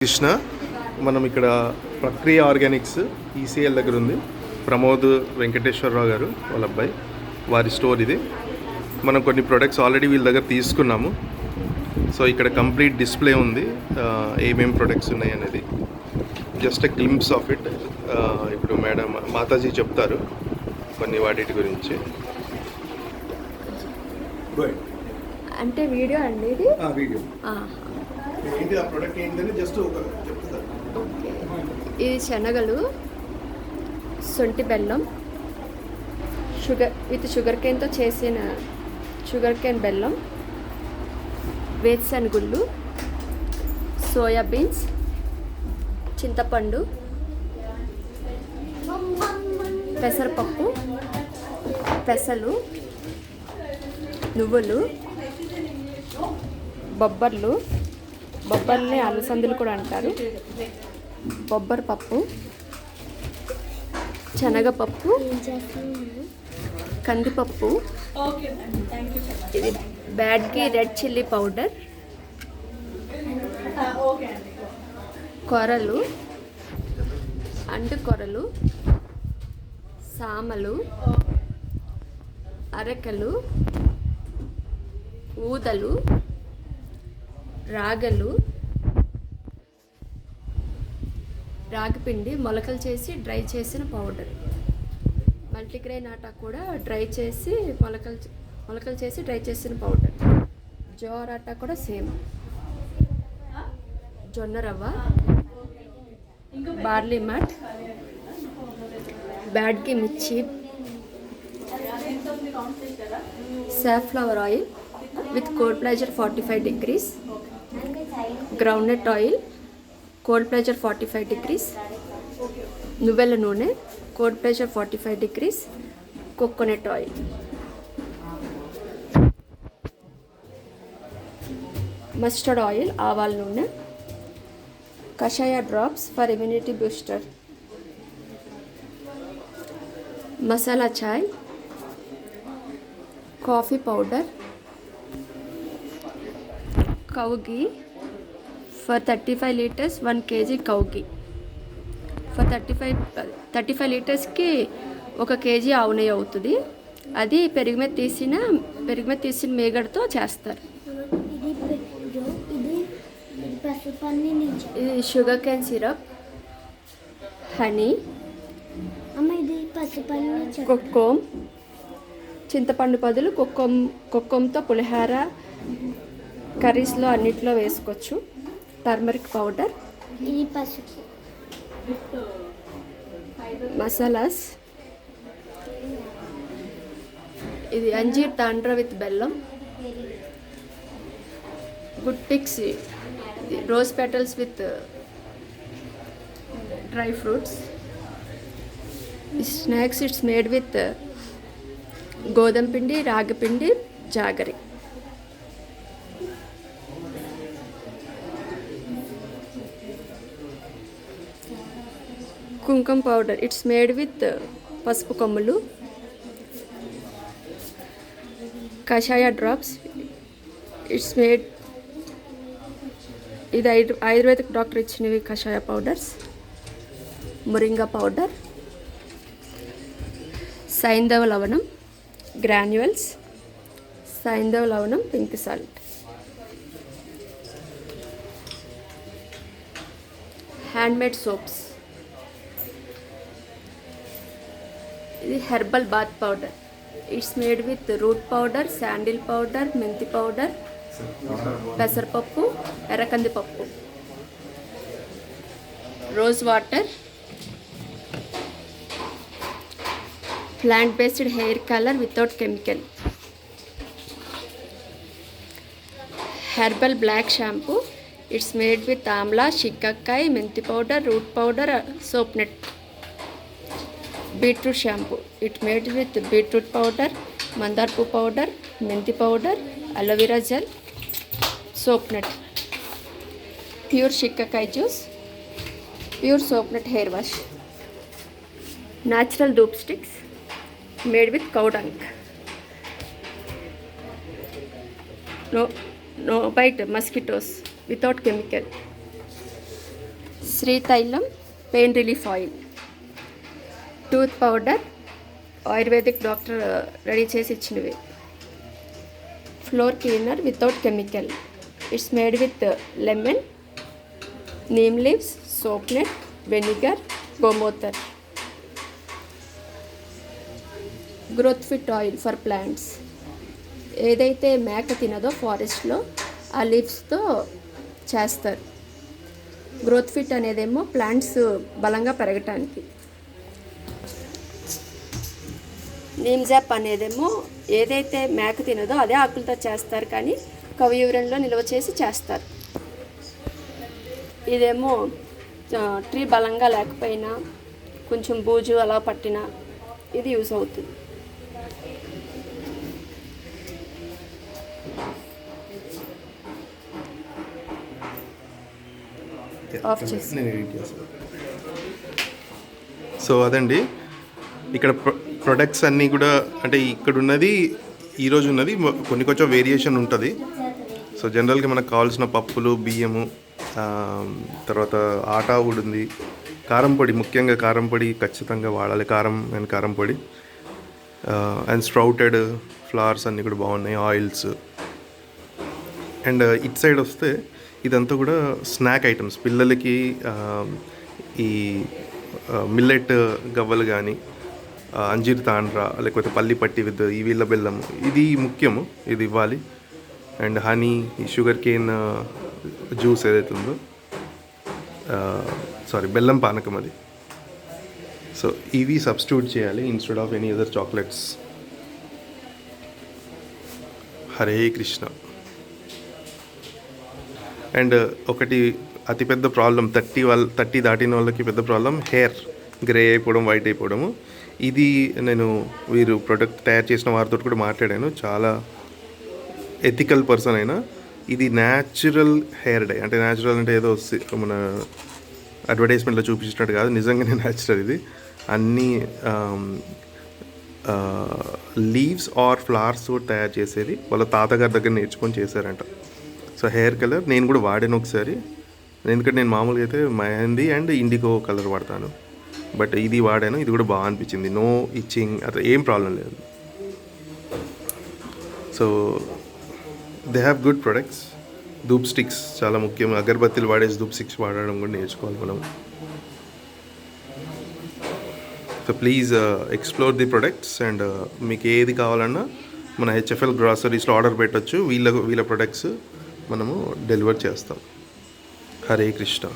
కృష్ణ మనం ఇక్కడ ప్రక్రియ ఆర్గానిక్స్ ఈసీఎల్ దగ్గర ఉంది. ప్రమోద్ వెంకటేశ్వరరావు గారు వాళ్ళ అబ్బాయి, వారి స్టోర్ ఇది. మనం కొన్ని ప్రొడక్ట్స్ ఆల్రెడీ వీళ్ళ దగ్గర తీసుకున్నాము. సో ఇక్కడ కంప్లీట్ డిస్ప్లే ఉంది, ఏమేమి ప్రొడక్ట్స్ ఉన్నాయి అనేది. Just a glimpse of it. ఇప్పుడు మేడం మాతాజీ చెప్తారు కొన్ని వాటి గురించి. అంటే వీడియో అండి ఇది? వీడియో ఏంటి, ఆ ప్రొడక్ట్ ఏంటని జస్ట్ చెప్తారు. ఓకే, ఇది శనగలు, శొంఠి బెల్లం, షుగర్ కేన్తో చేసిన షుగర్ కేన్ బెల్లం, వేరుశనగుళ్ళు, సోయా బీన్స్, చింతపండు, పెసరపప్పు, పెసలు, నువ్వులు, బొబ్బర్ని అలసందులు కూడా అంటారు, బొబ్బరి పప్పు, శనగపప్పు, కందిపప్పు, ఇది బ్యాడ్కి రెడ్ చిల్లీ పౌడర్, కొరలు, అంటుకొరలు, సామలు, అరకలు, ఊదలు, రాగలు, రాగిపిండి మొలకలు చేసి డ్రై చేసిన పౌడర్, మల్టీగ్రెయిన్ ఆటా కూడా డ్రై చేసి మొలకలు చేసి డ్రై చేసిన పౌడర్, జోర్ ఆటా కూడా సేమ్, జొన్న రవ్వ, బార్లీ మట్, బ్యాడ్కి మిర్చి, safflower oil with cold pressure 45 degrees, groundnut oil cold pressure 45 degrees, నువ్వెల నూనె cold pressure 45 degrees, coconut oil. Mustard oil, ఆవాల నూనె, కషాయ drops for immunity booster, masala chai, coffee powder, cow ghee for 35 liters 1 kg cow ghee. for 35 లీటర్స్కి 1 kg ఆవు నెయ్యి అవుతుంది. అది పెరుగు మీద తీసిన మేగడతో చేస్తారు. ఇది షుగర్ కేన్ సిరప్, హనీ, కొక్కోమ్, చింతపండు బదులు కొక్కోమ్తో పులిహార, కర్రీస్లో అన్నిట్లో వేసుకోవచ్చు. టర్మరిక్ పౌడర్, ఇది పసుపు, మసాలాస్, ఇది అంజీర్ తాండ్రా విత్ బెల్లం, good picks, rose petals with dry fruits. Snacks it's made with గోధుమ పిండి, రాగి పిండి, జాగరి. కుంకుమ పౌడర్ ఇట్స్ మేడ్ విత్ పసుపు కొమ్ములు. కషాయ డ్రాప్స్ ఇట్స్ మేడ్, ఇది ఆయుర్వేదిక్ డాక్టర్ ఇచ్చినవి కషాయ పౌడర్స్. మురింగా పౌడర్, సైంధవ లవణం గ్రాన్యువల్స్, సైంధవ లవణం, పింక్ సాల్ట్. హ్యాండ్మేడ్ సోప్స్, ఇది herbal bath powder it's made with root powder, sandal powder, మెంతి పౌడర్, పెసరపప్పు, ఎర్రకందిపప్పు. Rose water, plant based hair colour without chemical. Herbal black shampoo it's made with amla, shikakai, మెంతి powder, root powder, soap nut. Beetroot shampoo it made with beetroot powder, మందార్పు powder, మెంతి powder, aloe vera gel, soap nut. Pure shikakai juice, pure soap nut hair wash. Natural dhoop sticks made with cow dung. No bite mosquitoes without chemical. శ్రీతైలం pain relief oil, tooth powder ayurvedic doctor ready చేసి ఇచ్చినవి, floor cleaner without chemical, it's made with lemon, neem leaves, soap net, vinegar, గోమూత్ర. Growth fit oil for plants, ఏదైతే మేక తినదో ఫారెస్ట్లో ఆ లీవ్స్తో చేస్తారు. Growth fit అనేదేమో plants బలంగా పెరగటానికి. నీమ్ జాప్ అనేదేమో ఏదైతే మేక తినదో అదే ఆకులతో చేస్తారు, కానీ కవియూరంలో నిల్వ చేసి చేస్తారు. ఇదేమో ట్రీ బలంగా లేకపోయినా కొంచెం బూజు అలా పట్టినా ఇది యూస్ అవుతుంది. ఆఫ్ చేసి సో అదండి ఇక్కడ ప్రొడక్ట్స్ అన్నీ కూడా, అంటే ఇక్కడ ఉన్నది ఈరోజు ఉన్నది కొన్ని కొంచెం వేరియేషన్ ఉంటుంది. సో జనరల్గా మనకు కావాల్సిన పప్పులు, బియ్యము, తర్వాత ఆటా కూడా ఉంది, కారం పొడి, ముఖ్యంగా కారం పొడి ఖచ్చితంగా వాడాలి, కారం అండ్ కారం పొడి, అండ్ స్ప్రౌటెడ్ ఫ్లవర్స్ అన్నీ కూడా బాగున్నాయి, ఆయిల్స్. అండ్ ఇట్ సైడ్ వస్తే ఇదంతా కూడా స్నాక్ ఐటమ్స్, పిల్లలకి ఈ మిల్లెట్ గవ్వలు కానీ, అంజీర్ తాండ్రా, లేకపోతే పల్లి పట్టి విత్ ఈ వీళ్ళ బెల్లం, ఇది ముఖ్యము, ఇది ఇవ్వాలి. అండ్ హనీ, ఈ షుగర్ కేన్ జ్యూస్ ఏదైతే ఉందో, బెల్లం పానకం అది. సో ఇవి సబ్స్టిట్యూట్ చేయాలి instead of any other chocolates. Hare Krishna. And ఒకటి అతిపెద్ద ప్రాబ్లం 30 దాటిన వాళ్ళకి పెద్ద ప్రాబ్లం హెయిర్ గ్రే అయిపోవడం, వైట్ అయిపోవడము. ఇది నేను వీరు ప్రొడక్ట్ తయారు చేసిన వారితో కూడా మాట్లాడాను, చాలా ఎథికల్ పర్సన్ అయినా. ఇది న్యాచురల్ హెయిర్ డై, అంటే న్యాచురల్ అంటే ఏదో మన అడ్వర్టైజ్మెంట్లో చూపించినట్టు కాదు, నిజంగానే న్యాచురల్. ఇది అన్నీ లీవ్స్ ఆర్ ఫ్లవర్స్ తయారు చేసేది, వాళ్ళ తాతగారి దగ్గర నేర్చుకొని చేశారంట. సో హెయిర్ కలర్ నేను కూడా వాడాను ఒకసారి, ఎందుకంటే నేను మామూలుగా అయితే మెహందీ అండ్ ఇండిగో కలర్ వాడతాను, బట్ ఇది వాడాను, ఇది కూడా బాగా అనిపించింది. నో ఇచ్చింగ్ అట్లా ఏం ప్రాబ్లం లేదు. So they have good products. Dhoop sticks చాలా ముఖ్యం, అగరబత్తీలు వాడేసి ధూప్ స్టిక్స్ వాడడం కూడా నేర్చుకోవాలి మనం. So please explore the products. And మీకు ఏది కావాలన్నా మన హెచ్ఎఫ్ఎల్ గ్రాసరీస్లో ఆర్డర్ పెట్టచ్చు, వీళ్ళ ప్రొడక్ట్స్ మనము డెలివర్ చేస్తాం. హరే కృష్ణ.